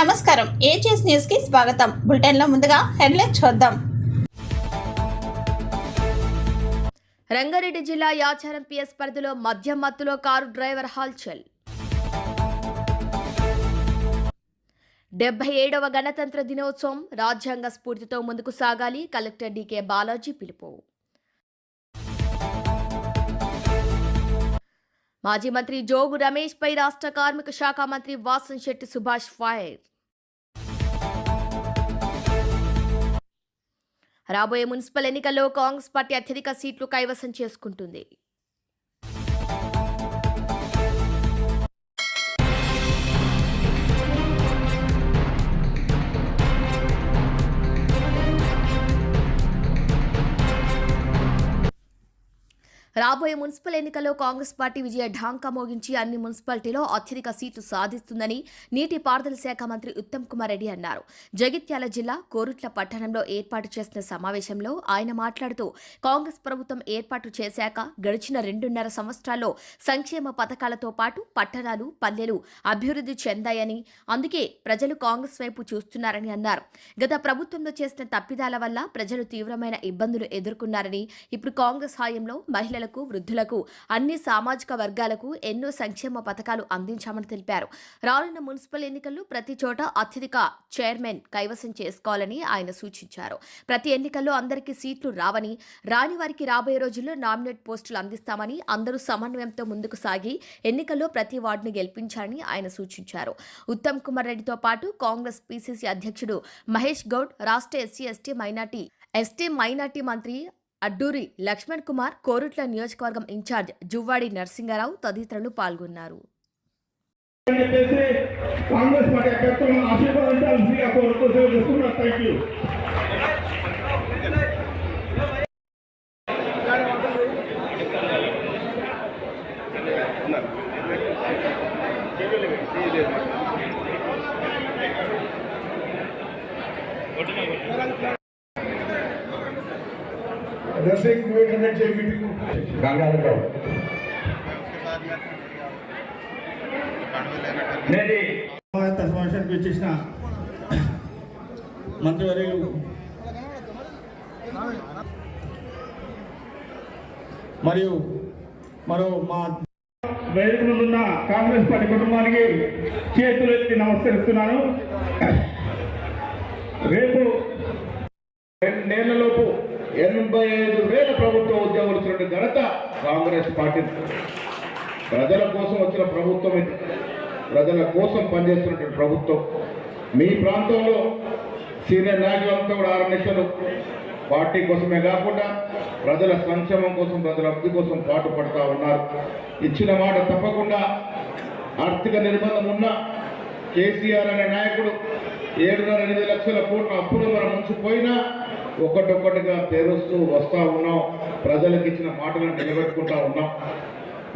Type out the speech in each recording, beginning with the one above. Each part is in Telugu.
నమస్కారం ఏజెస్ న్యూస్ కి స్వాగతం. బులెటిన్ లో ముందుగా హెడ్లైన్ చూద్దాం. రంగారెడ్డి జిల్లా యాచారం పిఎస్ పరిధిలో మద్యం మత్తులో కారు డ్రైవర్ హల్చల్. 77వ గణతంత్ర దినోత్సవం రాజ్యాంగ స్ఫూర్తితో ముందుకు సాగాలి. కలెక్టర్ డికే బాలాజీ పిలుపు. మాజీ మంత్రి జోగు రమేష్ పై రాష్ట్ర కార్మిక శాఖ మంత్రి వాసంశెట్టి సుభాష్ ఫైర్. రాబోయే మున్సిపల్ ఎన్నికల్లో కాంగ్రెస్ పార్టీ అత్యధిక సీట్లు కైవసం చేసుకుంటుంది. రాబోయే మున్సిపల్ ఎన్నికల్లో కాంగ్రెస్ పార్టీ విజయ ఢాంకా మోగించి అన్ని మున్సిపాలిటీలో అత్యధిక సీట్లు సాధిస్తుందని నీటిపారుదల శాఖ మంత్రి ఉత్తమ్ కుమార్ రెడ్డి అన్నారు. జగిత్యాల జిల్లా కోరుట్ల పట్టణంలో ఏర్పాటు చేసిన సమావేశంలో ఆయన మాట్లాడుతూ కాంగ్రెస్ ప్రభుత్వం ఏర్పాటు చేశాక గడిచిన 2.5 సంవత్సరాల్లో సంక్షేమ పథకాలతో పాటు పట్టణాలు పల్లెలు అభివృద్ధి చెందాయని, అందుకే ప్రజలు కాంగ్రెస్ వైపు చూస్తున్నారని అన్నారు. గత ప్రభుత్వంలో చేసిన తప్పిదాల వల్ల ప్రజలు తీవ్రమైన ఇబ్బందులు ఎదుర్కొన్నారని, ఇప్పుడు కాంగ్రెస్ హయాంలో మహిళలకు వృద్ధులకు అన్ని సామాజిక వర్గాలకు ఎన్నో సంక్షేమ పథకాలు అందించామని తెలిపారు. రానున్న మున్సిపల్ ఎన్నికల్లో ప్రతి చోట అత్యధిక చైర్మన్ కైవసం చేసుకోవాలని ఆయన సూచించారు. ప్రతి ఎన్నికల్లో అందరికీ సీట్లు రావని, రాని వారికి రాబోయే రోజుల్లో నామినేట్ పోస్టులు అందిస్తామని, అందరూ సమన్వయంతో ముందుకు సాగి ఎన్నికల్లో ప్రతి వార్డును గెలిపించాలని ఆయన సూచించారు. ఉత్తమ్ కుమార్ రెడ్డితో పాటు కాంగ్రెస్ పిసిసి అధ్యక్షుడు మహేష్ గౌడ్, రాష్ట్ర ఎస్టీ మైనార్టీ మంత్రి అడ్డూరి లక్ష్మణ్ కుమార్, కోరుట్ల నియోజకవర్గం ఇన్ఛార్జ్ జువ్వాడి నరసింగారావు తదితరులు పాల్గొన్నారు. సమావేశానికి వచ్చేసిన మంత్రివర్యులు మరియు మరో మా వేదిక ముందున్న కాంగ్రెస్ పార్టీ కుటుంబానికి చేతులెత్తి నమస్కరిస్తున్నాను. రేపు 2 నెలలలోపు 85,000 ప్రభుత్వ ఉద్యోగులు వచ్చిన ఘనత కాంగ్రెస్ పార్టీ. ప్రజల కోసం వచ్చిన ప్రభుత్వం ఇది, ప్రజల కోసం పనిచేస్తున్నటువంటి ప్రభుత్వం. మీ ప్రాంతంలో సీనియర్ నాయకులంతా కూడా 6 నిమిషాలు పార్టీ కోసమే కాకుండా ప్రజల సంక్షేమం కోసం, ప్రజల అభివృద్ధి కోసం పాటుపడతా ఉన్నారు. ఇచ్చిన మాట తప్పకుండా. ఆర్థిక నిర్బంధం ఉన్న కేసీఆర్ అనే నాయకుడు 7.5 లక్షల కోట్ల అప్పులు మనం ముంచిపోయినా ఒక్కటొక్కటిగా తెరుస్తూ వస్తూ ఉన్నాం. ప్రజలకు ఇచ్చిన మాటలను నిలబెట్టుకుంటా ఉన్నాం.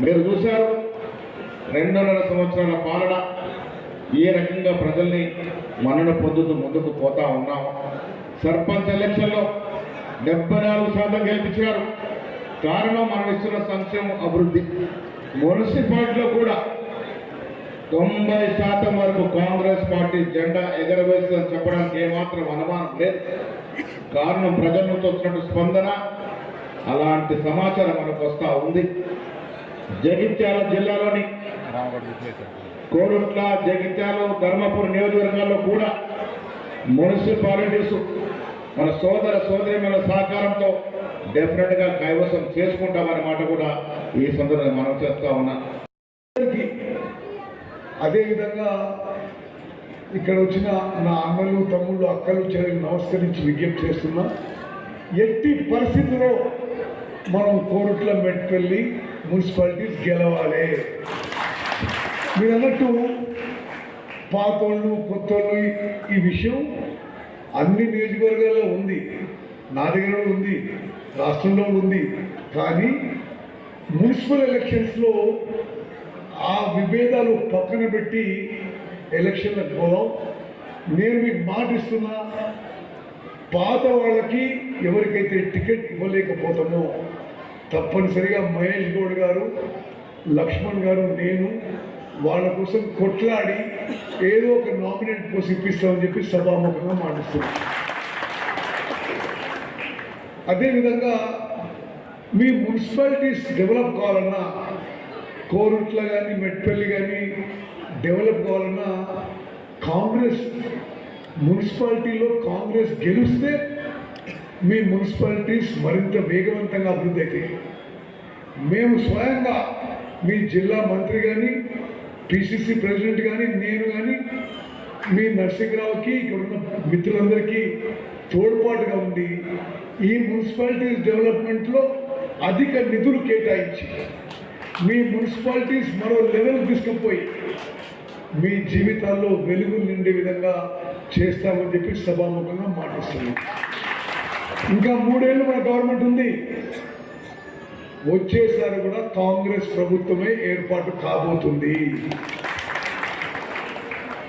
మీరు చూశారు 2.5 సంవత్సరాల పాలన ఏ రకంగా ప్రజల్ని మన్నన పొందుతూ ముందుకు పోతా ఉన్నాం. సర్పంచ్ ఎలక్షన్లో 74% గెలిపించారు. కారణం మనం ఇస్తున్న సంక్షేమం, అభివృద్ధి. మున్సిపాలిటీలో కూడా 90% వరకు కాంగ్రెస్ పార్టీ జెండా ఎగరవేస్తుందని చెప్పడానికి ఏమాత్రం అనుమానం లేదు. కారణం ప్రజల నుంచి వచ్చినట్టు స్పందన, అలాంటి సమాచారం మనకు వస్తూ ఉంది. జగిత్యాల జిల్లాలోని కోరుట్ల, జగిత్యాల, ధర్మపురం నియోజకవర్గాల్లో కూడా మున్సిపాలిటీస్ మన సోదరీమణుల సహకారంతో డెఫినెట్గా కైవసం చేసుకుంటామనే మాట కూడా ఈ సందర్భంగా మనం చేస్తా ఉన్నాం. అదేవిధంగా ఇక్కడ వచ్చిన నా అన్నలు, తమ్ముళ్ళు, అక్కలు, చెల్లెలు నమస్కరించి విజ్ఞప్తి చేస్తున్నా. ఎట్టి పరిస్థితుల్లో మనం కోరుట్ల మెట్కెళ్ళి మున్సిపాలిటీస్ గెలవాలి. మీరు అన్నట్టు పాతోళ్ళు, కొత్తోళ్ళు ఈ విషయం అన్ని నియోజకవర్గాల్లో ఉంది, నా దగ్గర ఉంది, రాష్ట్రంలో ఉంది. కానీ మున్సిపల్ ఎలక్షన్స్లో ఆ విభేదాలు పక్కన పెట్టి ఎలక్షన్లకు పోదాం. నేను మీకు మాట ఇస్తున్నా, పాత వాళ్ళకి ఎవరికైతే టికెట్ ఇవ్వలేకపోతామో తప్పనిసరిగా మహేష్ గౌడ్ గారు, లక్ష్మణ్ గారు, నేను వాళ్ళ కోసం కొట్లాడి ఏదో ఒక నామినేట్ పోస్ట్ ఇప్పిస్తామని చెప్పి సభాముఖంగా మాటిస్తున్నాం. అదేవిధంగా మీ మున్సిపాలిటీస్ డెవలప్ కావాలన్నా, కోరుట్ల కానీ మెట్పల్లి కానీ డెవలప్ కావాలన్నా కాంగ్రెస్ మున్సిపాలిటీలో కాంగ్రెస్ గెలిస్తే మీ మున్సిపాలిటీస్ మరింత వేగవంతంగా అభివృద్ధి అవుతాయి. మేము స్వయంగా మీ జిల్లా మంత్రి కానీ పిసిసి ప్రెసిడెంట్ కానీ నేను కానీ మీ నరసింహరావుకి ఇక్కడ ఉన్న మిత్రులందరికీ తోడ్పాటుగా ఉండి ఈ మున్సిపాలిటీస్ డెవలప్మెంట్లో అధిక నిధులు కేటాయించి మీ మున్సిపాలిటీస్ మరో లెవెల్ తీసుకుపోయి మీ జీవితాల్లో వెలుగు నిండే విధంగా చేస్తామని చెప్పి సభాముఖంగా మాటిస్తున్నాం. ఇంకా 3 ఏళ్ళు మన గవర్నమెంట్ ఉంది. వచ్చేసారి కూడా కాంగ్రెస్ ప్రభుత్వమే ఏర్పాటు కాబోతుంది.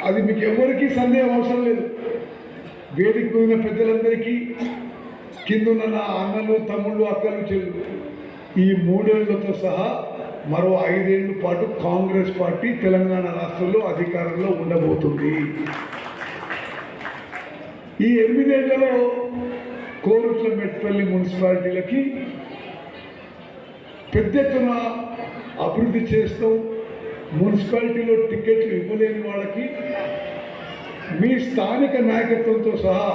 అది మీకు ఎవరికీ సందేహం అవసరం లేదు. వేదిక మీద పెద్దలందరికీ, కిందున్న నా అన్నలు తమ్ముళ్ళు అక్కలు చెల్లు, ఈ 3 ఏళ్లతో సహా మరో 5 ఏళ్ల పాటు కాంగ్రెస్ పార్టీ తెలంగాణ రాష్ట్రంలో అధికారంలో ఉండబోతుంది. ఈ 8 ఏళ్లలో కోరుట్ల మెట్పల్లి మున్సిపాలిటీలకి పెద్ద ఎత్తున అభివృద్ధి చేస్తాం. మున్సిపాలిటీలో టికెట్లు ఇవ్వలేని వాళ్ళకి మీ స్థానిక నాయకత్వంతో సహా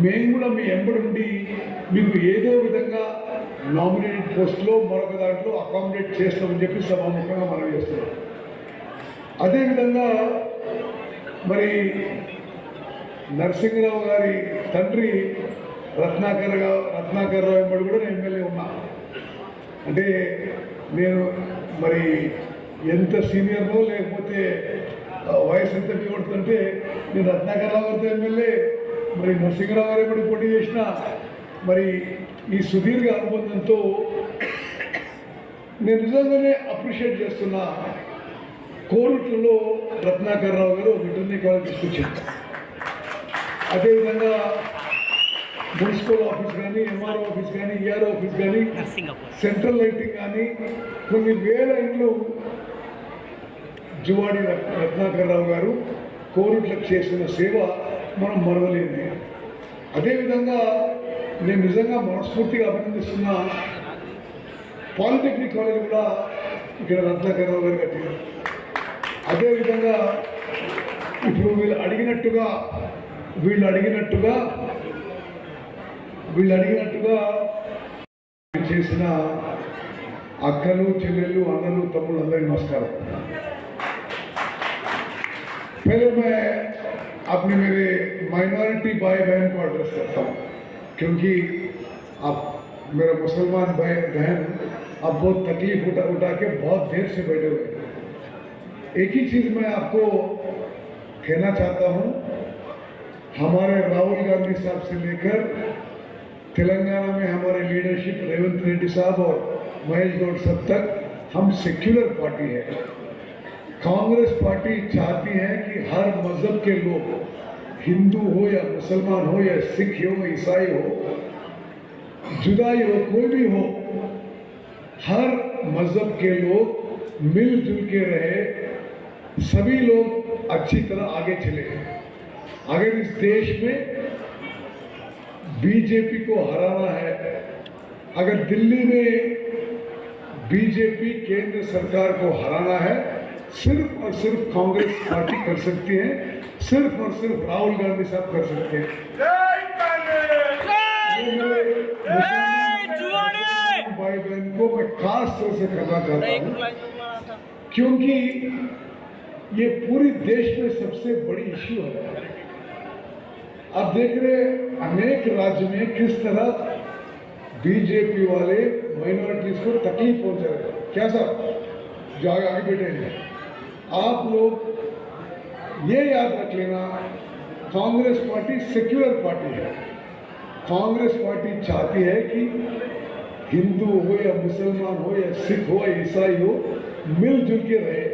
మేము కూడా మీ ఎంబడి మీకు ఏదో విధంగా నామినేటెడ్ పోస్టులో మరొక దాంట్లో అకామిడేట్ చేస్తామని చెప్పి సభాముఖంగా మనం చేస్తున్నాం. అదేవిధంగా మరి నరసింహరావు గారి తండ్రి రత్నాకర్ రావు ఎంబడి కూడా నేను ఎమ్మెల్యే ఉన్నా. అంటే నేను మరి ఎంత సీనియర్నో లేకపోతే వయసు ఎంత కొడుతుంటే నేను రత్నాకర్ రావు గారితో ఎమ్మెల్యే, మరి నరసింహరావు గారు ఎప్పుడు పోటీ చేసిన మరి ఈ సుదీర్ఘ అనుబంధంతో నేను నిజంగానే అప్రిషియేట్ చేస్తున్నా. కోరుట్లలో రత్నాకర్ రావు గారు వెటర్నరీ కాలేజ్ తీసుకొచ్చారు. అదేవిధంగా మున్సిపల్ ఆఫీస్ కానీ, ఎంఆర్ఓ ఆఫీస్ కానీ, ఈఆర్ఓ ఆఫీస్ కానీ, సెంట్రల్ లైటింగ్ కానీ కొన్ని వేల ఇండ్లు జువాడి రత్నాకర్ రావు గారు కోరుట్లకు చేసిన సేవ మనం మరవలేంది. అదేవిధంగా నేను నిజంగా మనస్ఫూర్తిగా అభినందిస్తున్న పాలిటెక్నిక్ కాలేజ్ కూడా ఇక్కడ రత్నాకర్ రావు గారు కట్టారు. అదేవిధంగా ఇప్పుడు వీళ్ళు అడిగినట్టుగా చేసిన అక్కలు చెల్లెళ్ళు అన్నలు తమ్ముళ్ళు అందరికీ నమస్కారం. पहले मैं अपने मेरे माइनॉरिटी भाई बहन को एड्रेस करता हूँ, क्योंकि आप मेरा मुसलमान भाई बहन अब बहुत तकलीफ उठा के बहुत देर से बैठे हुए हैं. एक ही चीज़ मैं आपको कहना चाहता हूँ, हमारे राहुल गांधी साहब से लेकर तेलंगाना में हमारे लीडरशिप रेवंत रेड्डी साहब और महेश गौड़ सब तक हम सेक्युलर पार्टी है. कांग्रेस पार्टी चाहती है कि हर मजहब के लोग, हिंदू हो या मुसलमान हो या सिख हो ईसाई हो, जुदाई हो कोई भी हो, हर मजहब के लोग मिलजुल के रहे, सभी लोग अच्छी तरह आगे चले. अगर इस देश में बीजेपी को हराना है, अगर दिल्ली में बीजेपी केंद्र सरकार को हराना है, सिर्फ और सिर्फ कांग्रेस पार्टी कर सकती है, सिर्फ और सिर्फ राहुल गांधी साहब कर सकते हैं. भाई बहन को मैं खास तौर से करना चाहता हूँ, क्योंकि ये पूरी देश में सबसे बड़ी इश्यू है. आप देख रहे अनेक राज्य में किस तरह बीजेपी वाले माइनॉरिटीज को तकलीफ पहुंचा रहे हैं. क्या साहब जो आगे बैठे हैं, आप लोग ये याद रख लेना, कांग्रेस पार्टी सेक्युलर पार्टी है. कांग्रेस पार्टी चाहती है कि हिंदू हो या मुसलमान हो या सिख हो या ईसाई हो, मिलजुल के रहे.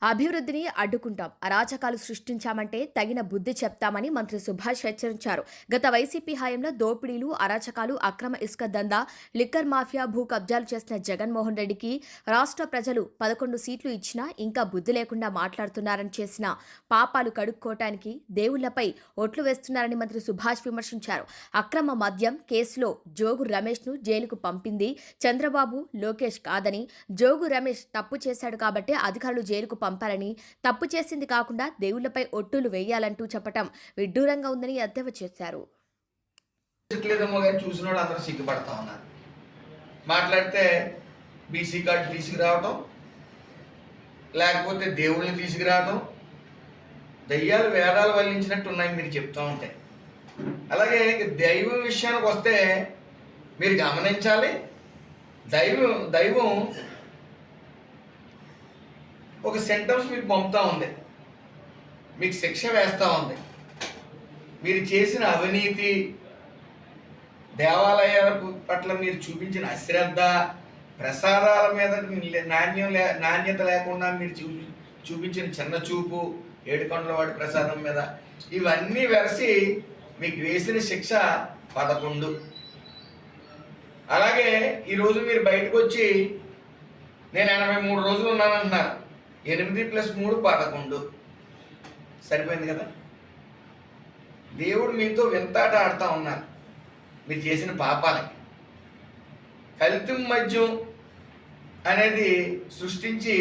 ఆ అభివృద్ధిని అడ్డుకుంటాం, అరాచకాలు సృష్టించామంటే తగిన బుద్ధి చెప్తామని మంత్రి సుభాష్ హెచ్చరించారు. గత వైసీపీ హయాంలో దోపిడీలు, అరాచకాలు, అక్రమ ఇసుక దందా, లిక్కర్ మాఫియా, భూ కబ్జాలు చేసిన జగన్మోహన్ రెడ్డికి రాష్ట్ర ప్రజలు 11 సీట్లు ఇచ్చినా ఇంకా బుద్ధి లేకుండా మాట్లాడుతున్నారని, చేసిన పాపాలు కడుక్కోవటానికి దేవుళ్లపై ఒట్లు వేస్తున్నారని మంత్రి సుభాష్ విమర్శించారు. అక్రమ మద్యం కేసులో జోగు రమేష్ను జైలుకు పంపింది చంద్రబాబు, లోకేష్ కాదని, జోగు రమేష్ తప్పు చేశాడు కాబట్టి అధికారులు జైలుకు పంపాలని, తప్పు చేసింది కాకుండా దేవుళ్లపై ఒట్టులు వేయాలంటూ చెప్పటం విడ్డూరంగా ఉందని ఎద్దేవా చేశారు. చూసిన వాళ్ళు అందరూ సిగ్గుపడతా ఉన్నారు. మాట్లాడితే బీసీ కార్డు తీసుకురావటం, లేకపోతే దేవుళ్ళని తీసుకురావటం, దయ్యాలు వేదాలు వల్లించినట్టు ఉన్నాయి మీరు చెప్తూ ఉంటే. అలాగే దైవం విషయానికి వస్తే మీరు గమనించాలి, దైవం ఒక సెంటెన్స్ మీకు పంపుతా ఉంది, మీకు శిక్ష వేస్తూ ఉంది. మీరు చేసిన అవినీతి, దేవాలయాల పట్ల మీరు చూపించిన అశ్రద్ధ, ప్రసాదాల మీద నాణ్యత లేకుండా మీరు చూపించిన చిన్న చూపు, ఏడుకొండలవాడి ప్రసాదం మీద, ఇవన్నీ వెరసి మీకు వేసిన శిక్ష 11. అలాగే ఈరోజు మీరు బయటకు వచ్చి నేను 83 రోజులు ఉన్నానంటున్నారు. 8 + 3 11. సరిపోయింది కదా. దేవుడు మీతో వింతాట ఆడుతూ ఉన్నారు మీరు చేసిన పాపాలకి. కల్తీ మద్యం అనేది సృష్టించి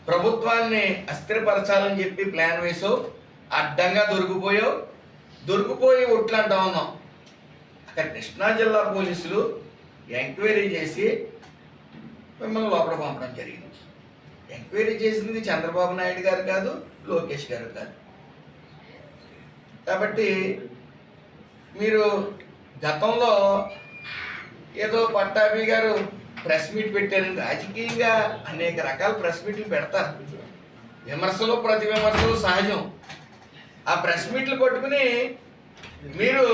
ప్రభుత్వాన్ని అస్థిరపరచాలని చెప్పి ప్లాన్ వేసావు, అడ్డంగా దొరికిపోయి ఒట్లు అంటా ఉన్నాం. అక్కడ కృష్ణా జిల్లా పోలీసులు ఎంక్వైరీ చేసి మిమ్మల్ని లోపల పంపడం జరిగింది. ఎంక్వైరీ చేసింది చంద్రబాబు నాయుడు గారు కాదు, లోకేష్ గారు కాదు. కాబట్టి మీరు గతంలో ఏదో పట్టాభి గారు ప్రెస్ మీట్ పెట్టారని, రాజకీయంగా అనేక రకాల ప్రెస్ మీట్లు పెడతారు. విమర్శలు, ప్రతి విమర్శలు సహజం. ఆ ప్రెస్ మీట్లు పట్టుకుని మీరు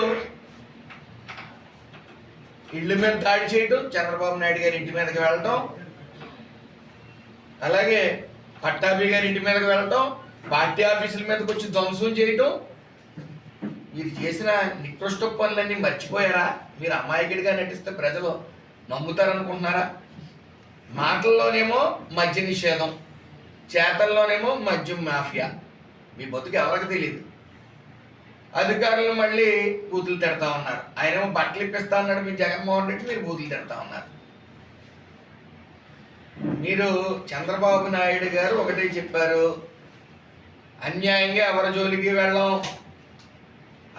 ఇళ్ళ మీద దాడి చేయటం, చంద్రబాబు నాయుడు గారి ఇంటి మీదకి వెళ్ళటం, అలాగే పట్టాభి గారి ఇంటి మీదకి వెళ్ళటం, పార్టీ ఆఫీసుల మీదకి వచ్చి ధ్వంసం చేయటం, మీరు చేసిన నికృష్ట పనులన్నీ మర్చిపోయారా? మీరు అమాయకుడిగా నటిస్తే ప్రజలు నమ్ముతారనుకుంటున్నారా? మాటల్లోనేమో మద్య నిషేధం, చేతల్లోనేమో మద్యం మాఫియా. మీ బతుకు ఎవరికి తెలియదు. అధికారులు మళ్ళీ బూతులు తిడతా ఉన్నారు. ఆయనేమో బట్టలు ఇప్పిస్తా ఉన్నాడు మీ జగన్మోహన్ రెడ్డి, మీరు బూతులు తిడతా ఉన్నారు. మీరు చంద్రబాబు నాయుడు గారు ఒకటే చెప్పారు, అన్యాయంగా ఎవరి జోలికి వెళ్ళం,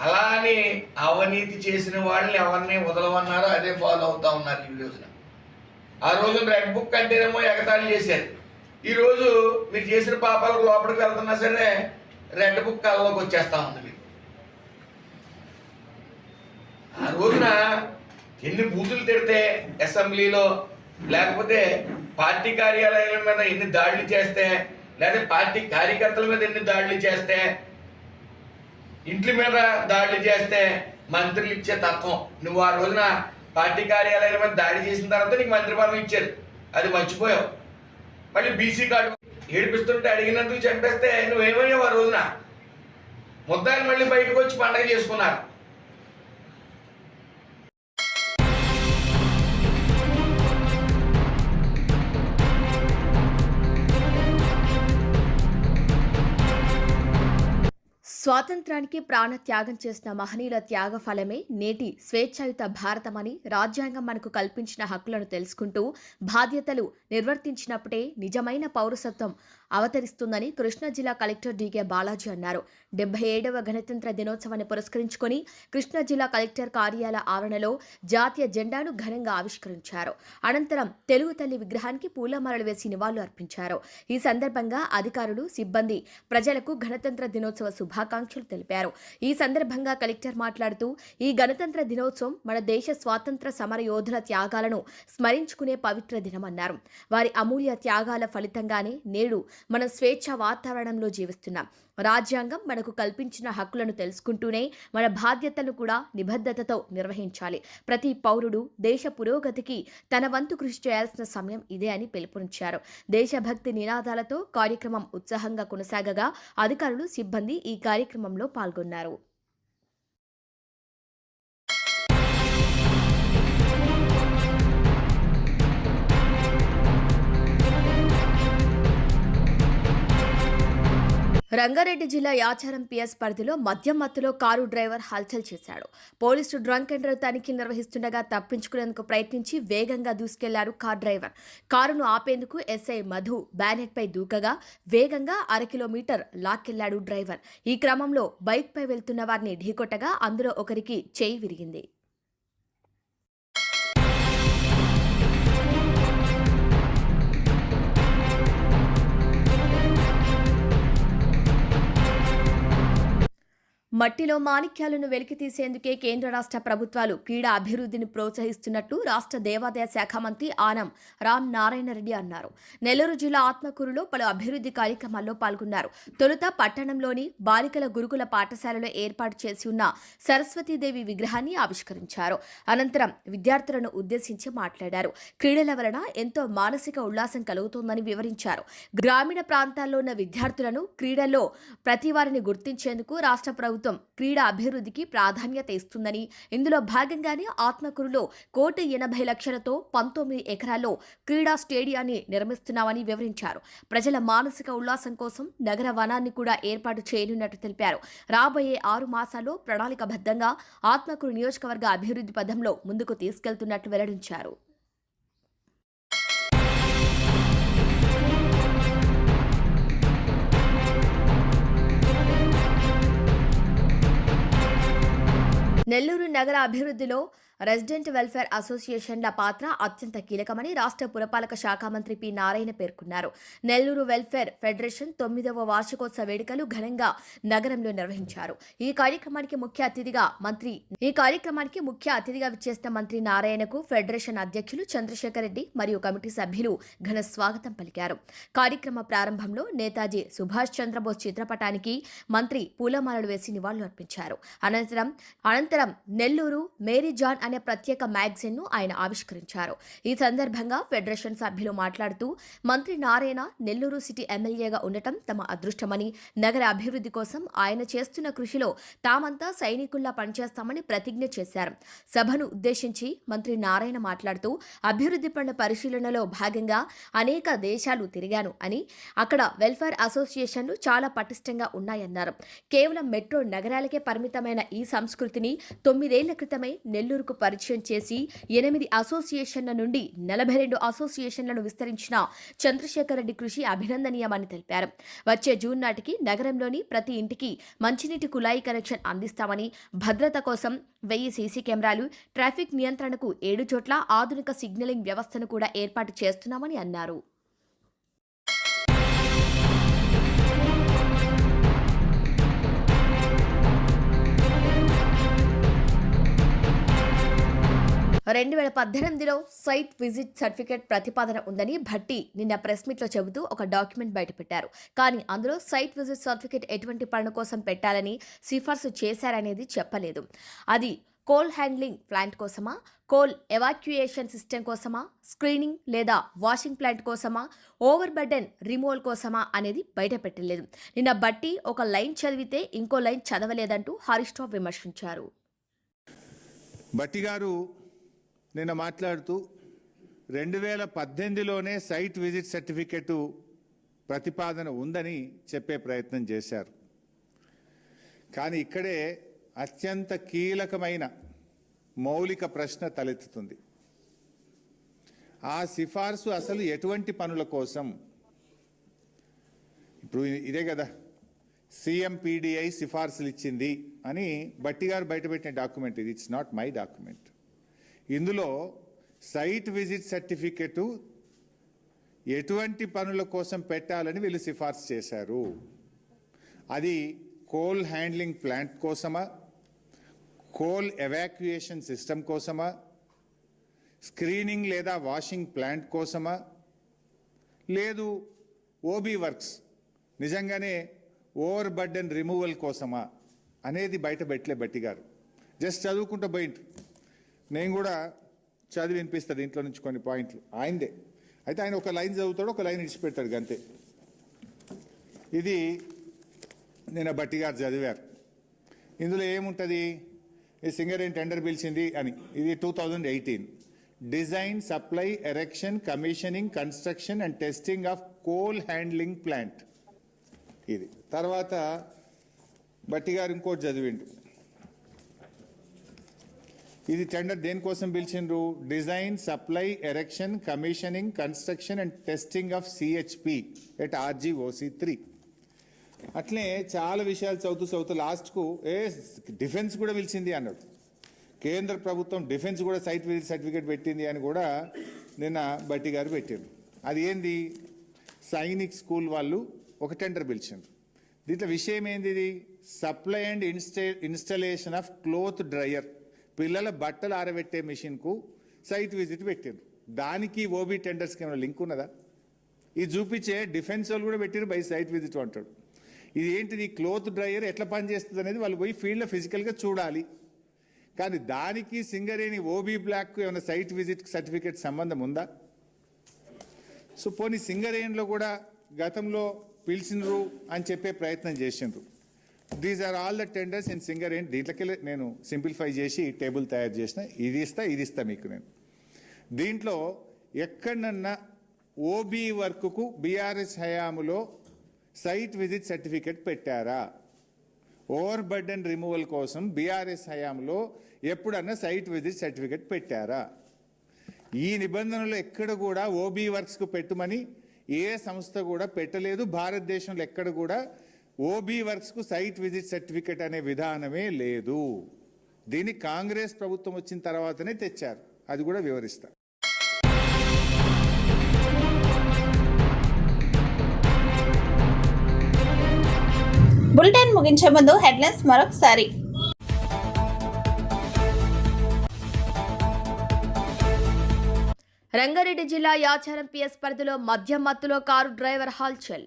అలా అని అవినీతి చేసిన వాళ్ళని ఎవరిని వదలమన్నారో అదే ఫాలో అవుతా ఉన్నారు ఈ రోజున. ఆ రోజున రెడ్ బుక్ అంటేనేమో ఎగతాళి చేశారు. ఈరోజు మీరు చేసిన పాపాలకు లోపలికి వెళ్తున్నా సరే రెడ్ బుక్ కళ్ళలోకి వచ్చేస్తా ఉంది మీకు. ఆ రోజున ఎన్ని బూతులు తిడితే అసెంబ్లీలో, లేకపోతే పార్టీ కార్యాలయాల మీద ఎన్ని దాడులు చేస్తే, లేదా పార్టీ కార్యకర్తల మీద ఎన్ని దాడులు చేస్తే, ఇంట్ల మీద దాడులు చేస్తే మంత్రులు ఇచ్చే తత్వం. నువ్వు ఆ రోజున పార్టీ కార్యాలయాల మీద దాడి చేసిన తర్వాత నీకు మంత్రి పదవి ఇచ్చారు, అది మర్చిపోయావు. మళ్ళీ బీసీ కార్డు ఏడిపిస్తుంటే అడిగినందుకు చంపేస్తే నువ్వేమయ్యావు ఆ రోజున? ముద్దాయిలు మళ్ళీ బయటకు వచ్చి పండగ చేసుకున్నారు. స్వాతంత్రానికి ప్రాణ త్యాగం చేసిన మహనీయుల త్యాగ ఫలమే నేటి స్వేచ్ఛాయుత భారతమని, రాజ్యాంగం మనకు కల్పించిన హక్కులను తెలుసుకుంటూ బాధ్యతలు నిర్వర్తించినప్పుడే నిజమైన పౌరసత్వం అవతరిస్తుందని కృష్ణా జిల్లా కలెక్టర్ డీకే బాలాజీ అన్నారు. 77వ గణతంత్ర దినోత్సవాన్ని పురస్కరించుకొని కృష్ణా జిల్లా కలెక్టర్ కార్యాలయ ఆవరణలో జాతీయ జెండాను ఘనంగా ఆవిష్కరించారు. అనంతరం తెలుగు తల్లి విగ్రహానికి పూలమాలలు వేసి నివాళులు అర్పించారు. ఈ సందర్భంగా అధికారులు, సిబ్బంది ప్రజలకు గణతంత్ర దినోత్సవ శుభాకాంక్షలు తెలిపారు. ఈ సందర్భంగా కలెక్టర్ మాట్లాడుతూ, ఈ గణతంత్ర దినోత్సవం మన దేశ స్వాతంత్ర సమర యోధుల త్యాగాలను స్మరించుకునే పవిత్ర దినమన్నారు. వారి అమూల్య త్యాగాల ఫలితంగానే నేడు మనం స్వేచ్ఛ వాతావరణంలో జీవిస్తున్నాం. రాజ్యాంగం మనకు కల్పించిన హక్కులను తెలుసుకుంటూనే మన బాధ్యతలను కూడా నిబద్ధతతో నిర్వహించాలి. ప్రతి పౌరుడు దేశ పురోగతికి తన వంతు కృషి చేయాల్సిన సమయం ఇదే అని పిలుపునిచ్చారు. దేశభక్తి నినాదాలతో కార్యక్రమం ఉత్సాహంగా కొనసాగగా అధికారులు, సిబ్బంది ఈ కార్యక్రమంలో పాల్గొన్నారు. రంగారెడ్డి జిల్లా యాచారం పిఎస్ పరిధిలో మద్యం మత్తులో కారు డ్రైవర్ హల్చల్ చేశాడు. పోలీసులు డ్రంక్ అండ్ డ్రైవ్ తనిఖీలు నిర్వహిస్తుండగా తప్పించుకునేందుకు ప్రయత్నించి వేగంగా దూసుకెళ్లారు కార్ డ్రైవర్. కారును ఆపేందుకు ఎస్ఐ మధు బ్యానెట్పై దూకగా వేగంగా 1/2 కిలోమీటర్ లాక్కెళ్లాడు డ్రైవర్. ఈ క్రమంలో బైక్పై వెళ్తున్న వారిని ఢీకొట్టగా అందులో ఒకరికి చేయి విరిగింది. మట్టిలో మాణిక్యాలను వెలికితీసేందుకే కేంద్ర రాష్ట్ర ప్రభుత్వాలు క్రీడా అభివృద్ధిని ప్రోత్సహిస్తున్నట్లు రాష్ట్ర దేవాదాయ శాఖ మంత్రి ఆనం రామ్ నారాయణ రెడ్డి అన్నారు. నెల్లూరు జిల్లా ఆత్మకూరులో పలు అభివృద్ధి కార్యక్రమాల్లో పాల్గొన్నారు. తొలుత పట్టణంలోని బాలికల గురుకుల పాఠశాలలో ఏర్పాటు చేసి ఉన్న సరస్వతీదేవి విగ్రహాన్ని ఆవిష్కరించారు. అనంతరం విద్యార్థులను ఉద్దేశించి మాట్లాడారు. క్రీడల వలన ఎంతో మానసిక ఉల్లాసం కలుగుతోందని వివరించారు. గ్రామీణ ప్రాంతాల్లో ఉన్న విద్యార్థులను క్రీడల్లో ప్రతి వారిని గుర్తించేందుకు రాష్ట్ర ప్రభుత్వం క్రీడా అభివృద్ధికి ప్రాధాన్యత ఇస్తుందని, ఇందులో భాగంగానే ఆత్మకూరులో 1,80,00,000తో 19 ఎకరాల్లో క్రీడా స్టేడియాన్ని నిర్మిస్తున్నామని వివరించారు. ప్రజల మానసిక ఉల్లాసం కోసం నగర వనాన్ని కూడా ఏర్పాటు చేయనున్నట్టు తెలిపారు. రాబోయే 6 మాసాల్లో ప్రణాళికబద్ధంగా ఆత్మకూరు నియోజకవర్గ అభివృద్ధి పథంలో ముందుకు తీసుకెళ్తున్నట్లు వెల్లడించారు. నెల్లూరు నగర అభివృద్ధిలో రెసిడెంట్ వెల్ఫేర్ అసోసియేషన్ల పాత్ర అత్యంత కీలకమని రాష్ట్ర పురపాలక శాఖ మంత్రి పి నారాయణ పేర్కొన్నారు. నెల్లూరు వెల్ఫేర్ ఫెడరేషన్ 9వ వార్షికోత్సవ వేడుకలు ఘనంగా నగరంలో నిర్వహించారు. ఈ కార్యక్రమానికి ముఖ్య అతిథిగా విచ్చేసిన మంత్రి నారాయణకు ఫెడరేషన్ అధ్యక్షులు చంద్రశేఖర్ రెడ్డి మరియు కమిటీ సభ్యులు ఘన స్వాగతం పలికారు. కార్యక్రమ ప్రారంభంలో నేతాజీ సుభాష్ చంద్రబోస్ చిత్రపటానికి మంత్రి పూలమాలలు వేసి నివాళులర్పించారు. అనంతరం నెల్లూరు మేరీ జాన్ అనే ప్రత్యేక మ్యాగజైన్ ను ఆయన ఆవిష్కరించారు. ఈ సందర్భంగా ఫెడరేషన్ సభ్యులు మాట్లాడుతూ మంత్రి నారాయణ నెల్లూరు సిటీ ఎమ్మెల్యేగా ఉండటం తమ అదృష్టమని, నగర అభివృద్ధి కోసం ఆయన చేస్తున్న కృషిలో తామంతా సైనికుల్లా పనిచేస్తామని ప్రతిజ్ఞ చేశారు. సభను ఉద్దేశించి మంత్రి నారాయణ మాట్లాడుతూ అభివృద్ధి పనుల పరిశీలనలో భాగంగా అనేక దేశాలు తిరిగాను అని, అక్కడ వెల్ఫేర్ అసోసియేషన్లు చాలా పటిష్టంగా ఉన్నాయన్నారు. కేవలం మెట్రో నగరాలకే పరిమితమైన ఈ సంస్కృతిని 9 ఏళ్ల క్రితమే నెల్లూరుకు పరిచయం చేసి 8 అసోసియేషన్ల నుండి 42 అసోసియేషన్లను విస్తరించిన చంద్రశేఖర్ రెడ్డి కృషి అభినందనీయమని తెలిపారు. వచ్చే జూన్ నాటికి నగరంలోని ప్రతి ఇంటికి మంచినీటి కుళాయి కనెక్షన్ అందిస్తామని, భద్రత కోసం 1000 సీసీ కెమెరాలు, ట్రాఫిక్ నియంత్రణకు 7 చోట్ల ఆధునిక సిగ్నలింగ్ వ్యవస్థను కూడా ఏర్పాటు చేస్తున్నామని అన్నారు. 2018లో సైట్ విజిట్ సర్టిఫికేట్ ప్రతిపాదన ఉందని భట్టి నిన్న ప్రెస్ మీట్లో చెబుతూ ఒక డాక్యుమెంట్ బయటపెట్టారు. కానీ అందులో సైట్ విజిట్ సర్టిఫికేట్ ఎటువంటి పనుల కోసం పెట్టాలని సిఫార్సు చేశారనేది చెప్పలేదు. అది కోల్ హ్యాండ్లింగ్ ప్లాంట్ కోసమా, కోల్ ఎవాక్యుయేషన్ సిస్టమ్ కోసమా, స్క్రీనింగ్ లేదా వాషింగ్ ప్లాంట్ కోసమా, ఓవర్ బర్డెన్ రిమూవల్ కోసమా అనేది బయటపెట్టలేదు. నిన్న భట్టి ఒక లైన్ చదివితే ఇంకో లైన్ చదవలేదంటూ హరీష్ రావు విమర్శించారు. భట్టి గారు నిన్న మాట్లాడుతూ 2018లోనే సైట్ విజిట్ సర్టిఫికెట్ ప్రతిపాదన ఉందని చెప్పే ప్రయత్నం చేశారు. కానీ ఇక్కడే అత్యంత కీలకమైన మౌలిక ప్రశ్న తలెత్తుతుంది. ఆ సిఫార్సు అసలు ఎటువంటి పనుల కోసం? ఇప్పుడు ఇదే కదా CMPDI సిఫార్సులు ఇచ్చింది అని భట్టి గారు బయటపెట్టిన డాక్యుమెంట్ ఇది. It's not my document. ఇందులో సైట్ విజిట్ సర్టిఫికెట్ ఎటువంటి పనుల కోసం పెట్టాలని వీళ్ళు సిఫార్సు చేశారు. అది కోల్ హ్యాండ్లింగ్ ప్లాంట్ కోసమా, కోల్ ఎవాక్యుయేషన్ సిస్టమ్ కోసమా, స్క్రీనింగ్ లేదా వాషింగ్ ప్లాంట్ కోసమా, లేదు ఓబీ వర్క్స్ నిజంగానే ఓవర్ బర్డెన్ రిమూవల్ కోసమా అనేది బయట పెట్టలే బట్టి గారు. జస్ట్ చదువుకుంటూ పోయింటు. నేను కూడా చదివి వినిపిస్తాను ఇంట్లో నుంచి కొన్ని పాయింట్లు ఆయనదే. అయితే ఆయన ఒక లైన్ చదువుతాడు, ఒక లైన్ ఇడిచిపెడతాడు అంతే. ఇది నేను బట్టి గారు చదివారు. ఇందులో ఏముంటుంది, ఈ సింగరేణి టెండర్ పిలిచింది అని. ఇది 2018 design, supply, erection, commissioning, construction and testing of coal handling plant. ఇది తర్వాత బట్టి గారు ఇంకోటి చదివిండు. ఇది టెండర్ దేనికోసం పిలిచిండ్రు, design, supply, erection, commissioning, construction and testing of CHP at RGOC3. అట్లే చాలా విషయాలు చదువుతూ లాస్ట్కు డిఫెన్స్ కూడా పిలిచింది అన్నాడు. కేంద్ర ప్రభుత్వం డిఫెన్స్ కూడా సైట్ విజిట్ సర్టిఫికేట్ పెట్టింది అని కూడా నిన్న బట్టి గారు పెట్టారు. అది ఏంది, సైనిక్ స్కూల్ వాళ్ళు ఒక టెండర్ పిలిచిండ్రు. దీంట్లో విషయం ఏంది, ఇది supply and installation of cloth dryer, పిల్లల బట్టలు ఆరబెట్టే మిషన్కు సైట్ విజిట్ పెట్టారు. దానికి ఓబీ టెండర్స్కి ఏమైనా లింక్ ఉన్నదా? ఇది చూపించే డిఫెన్స్ వాళ్ళు కూడా పెట్టారు బై సైట్ విజిట్ అంటాడు. ఇది ఏంటిది, క్లోత్ డ్రయర్ ఎట్లా పనిచేస్తుంది అనేది వాళ్ళు పోయి ఫీల్డ్లో ఫిజికల్గా చూడాలి. కానీ దానికి సింగరేణి ఓబీ బ్లాక్కు ఏమైనా సైట్ విజిట్ సర్టిఫికేట్ సంబంధం ఉందా? సో పోనీ సింగరేణిలో కూడా గతంలో పిలిచినరు అని చెప్పే ప్రయత్నం చేసిండ్రు. These are all the tenders in Singareni. దీంట్లోకి నేను సింప్లిఫై చేసి టేబుల్ తయారు చేసిన. ఇది ఇస్తా మీకు నేను. దీంట్లో ఎక్కడన్నా ఓబీ వర్క్కు బీఆర్ఎస్ హయాములో సైట్ విజిట్ సర్టిఫికేట్ పెట్టారా? ఓవర్ బర్డెన్ రిమూవల్ కోసం బీఆర్ఎస్ హయాంలో ఎప్పుడన్నా సైట్ విజిట్ సర్టిఫికేట్ పెట్టారా? ఈ నిబంధనలు ఎక్కడ కూడా ఓబీ వర్క్స్కు పెట్టమని ఏ సంస్థ కూడా పెట్టలేదు. భారతదేశంలో ఎక్కడ కూడా ఓబీ వర్క్స్కు సైట్ విజిట్ సర్టిఫికేట్ అనే విధానమే లేదు. దీన్ని కాంగ్రెస్ ప్రభుత్వం వచ్చిన తర్వాతనే తెచ్చారు. అది కూడా వివరిస్తా. బులెటిన్ ముగించే ముందు హెడ్లైన్స్ మరొకసారి. రంగారెడ్డి జిల్లా యాచారం PS పరిధిలో మద్యం మత్తులో కారు డ్రైవర్ హల్చల్.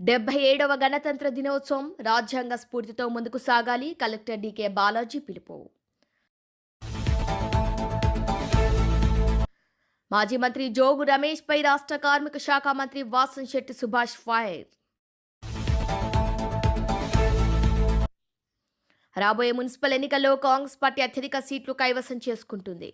77వ గణతంత్ర దినోత్సవం రాజ్యాంగ స్ఫూర్తితో ముందుకు సాగాలి. కలెక్టర్ DK బాలాజీ పిలుపు. మాజీ మంత్రి జోగు రమేష్ పై రాష్ట్ర కార్మిక శాఖ మంత్రి వాసంశెట్టి సుభాష్ ఫైర్. రాబోయే మున్సిపల్ ఎన్నికల్లో కాంగ్రెస్ పార్టీ అత్యధిక సీట్లు కైవసం చేసుకుంటుంది.